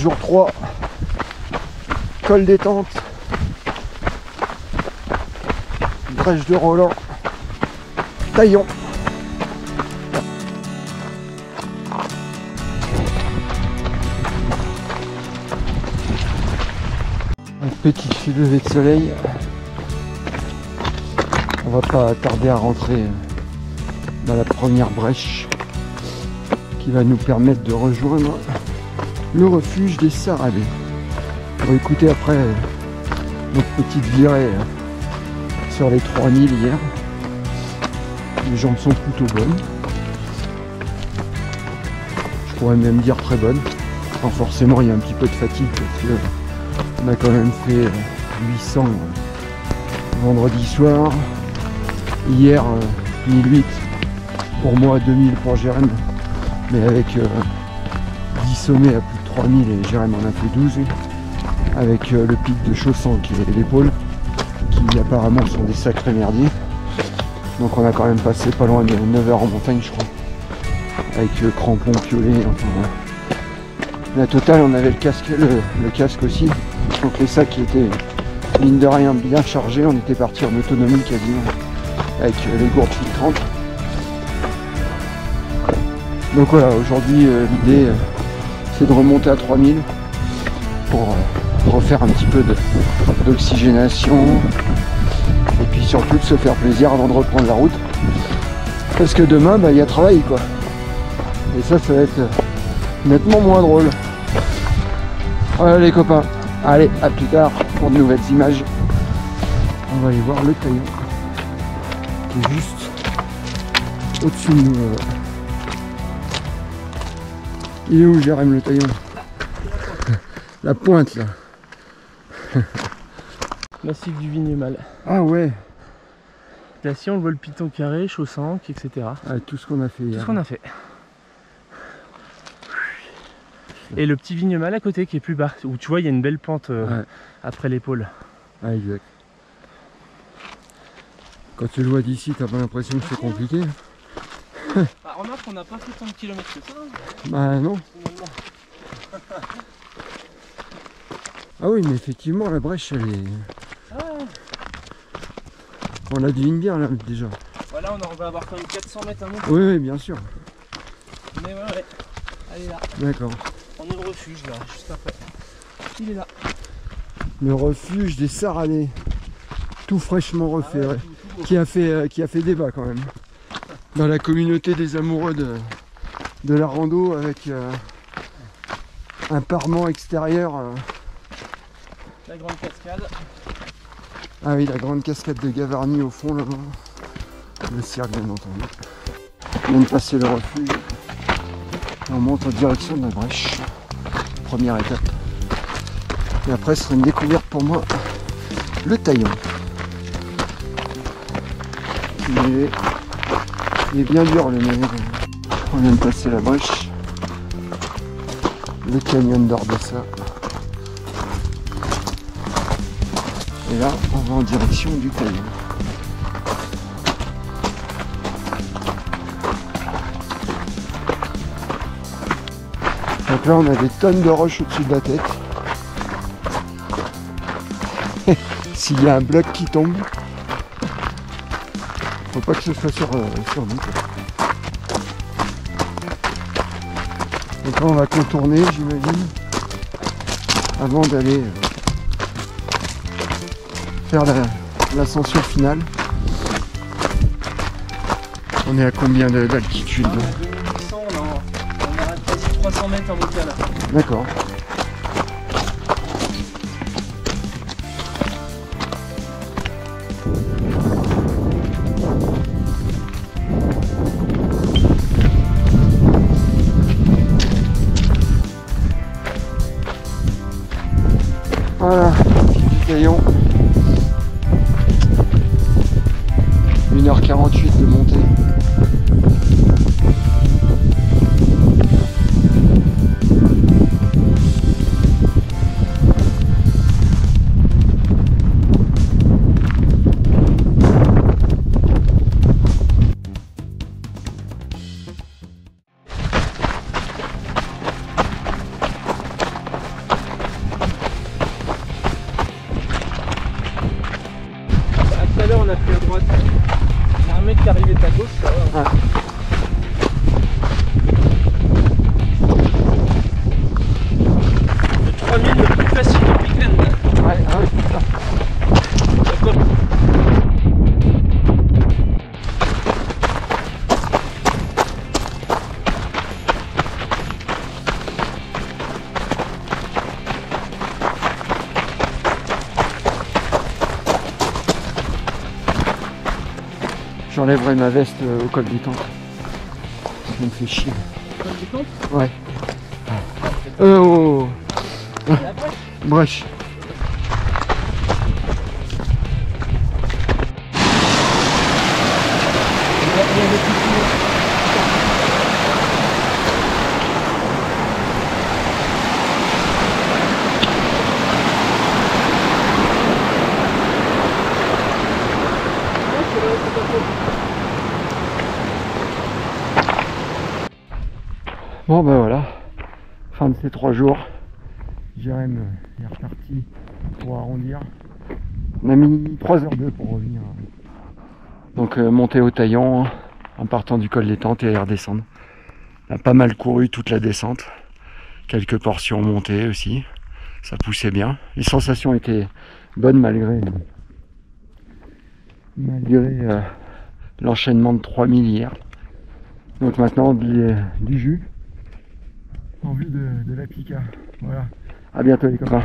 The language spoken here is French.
jour 3, col des Tentes, brèche de Roland, Taillon. Un petit lever de soleil. On va pas tarder à rentrer dans la première brèche qui va nous permettre de rejoindre le refuge des Saralais. On va écouter après notre petite virée sur les 3000 hier. Les jambes sont plutôt bonnes. Je pourrais même dire très bonnes. Enfin, forcément il y a un petit peu de fatigue parce que on a quand même fait 800 vendredi soir. Hier 1008 pour moi, 2000 pour Jérém. Mais avec 10 sommets à plus de 3000 et Jérém en a fait 12. Avec le pic de Chausson qui est l'épaule, qui apparemment sont des sacrés merdiers. Donc on a quand même passé pas loin de 9 heures en montagne je crois. Avec crampons, piolets, enfin voilà. La totale on avait le casque aussi. Donc les sacs qui étaient mine de rien bien chargés, on était parti en autonomie quasiment. Avec les gourdes filtrantes. Donc voilà, aujourd'hui l'idée c'est de remonter à 3000 pour refaire un petit peu d'oxygénation et puis surtout de se faire plaisir avant de reprendre la route parce que demain il y a travail quoi, et ça va être nettement moins drôle. Voilà les copains, allez à plus tard pour de nouvelles images. On va aller voir le Taillon qui est juste au-dessus de nous. Il est où Jérém le Taillon? La pointe là. Massif du Vignemale. Ah ouais. Glacier, on voit le Piton Carré, Chaussanque, etc. Ah, tout ce qu'on a fait hier. Tout ce qu'on a fait. Et le petit Vignemale à côté qui est plus bas, où tu vois il y a une belle pente après l'épaule. Ah exact. Quand tu le vois d'ici, t'as pas l'impression que c'est compliqué? Bah, remarque qu'on n'a pas fait tant de kilomètres que ça. Bah non. Ah oui, mais effectivement la brèche elle est... On la devine bien là déjà. Voilà, on va avoir quand même 400 mètres à monter. Oui, oui, bien sûr. Mais ouais, allez là. D'accord. On est au refuge là, juste après. Il est là. Le refuge des Saralais. Tout fraîchement refait, ouais. Qui a fait débat quand même. Dans la communauté des amoureux de la rando avec un parement extérieur. La grande cascade. Ah oui, la grande cascade de Gavarnie au fond là-bas. Le cirque bien entendu. On vient de passer le refuge. Et on monte en direction de la brèche. Première étape. Et après ce sera une découverte pour moi. Le Taillon. Il est bien dur le nez. On vient de passer la brèche. Le canyon d'Ordessa. Et là, on va en direction du Taillon. Donc là, on a des tonnes de roches au-dessus de la tête. S'il y a un bloc qui tombe, faut pas que ce soit sur nous. Donc là, on va contourner, j'imagine, avant d'aller faire l'ascension finale. On est à combien d'altitude? 2100, on a quasi 300 mètres à monter à la fin. D'accord. Voilà, petit Taillon. 1h48 de montée. Ouais, c'est ça. J'enlèverai ma veste au col des tentes. Ça me fait chier. Col des tentes ? Ouais. Oh. Brèche. Bon ben voilà, fin de ces 3 jours. Jérém est reparti pour arrondir. On a mis 3h02 pour revenir. Donc monter au Taillan en partant du col des Tentes et redescendre. On a pas mal couru toute la descente. Quelques portions montées aussi. Ça poussait bien. Les sensations étaient bonnes malgré l'enchaînement de 3000 hier. Donc maintenant du jus en vue de la Pica. Voilà. À bientôt les copains.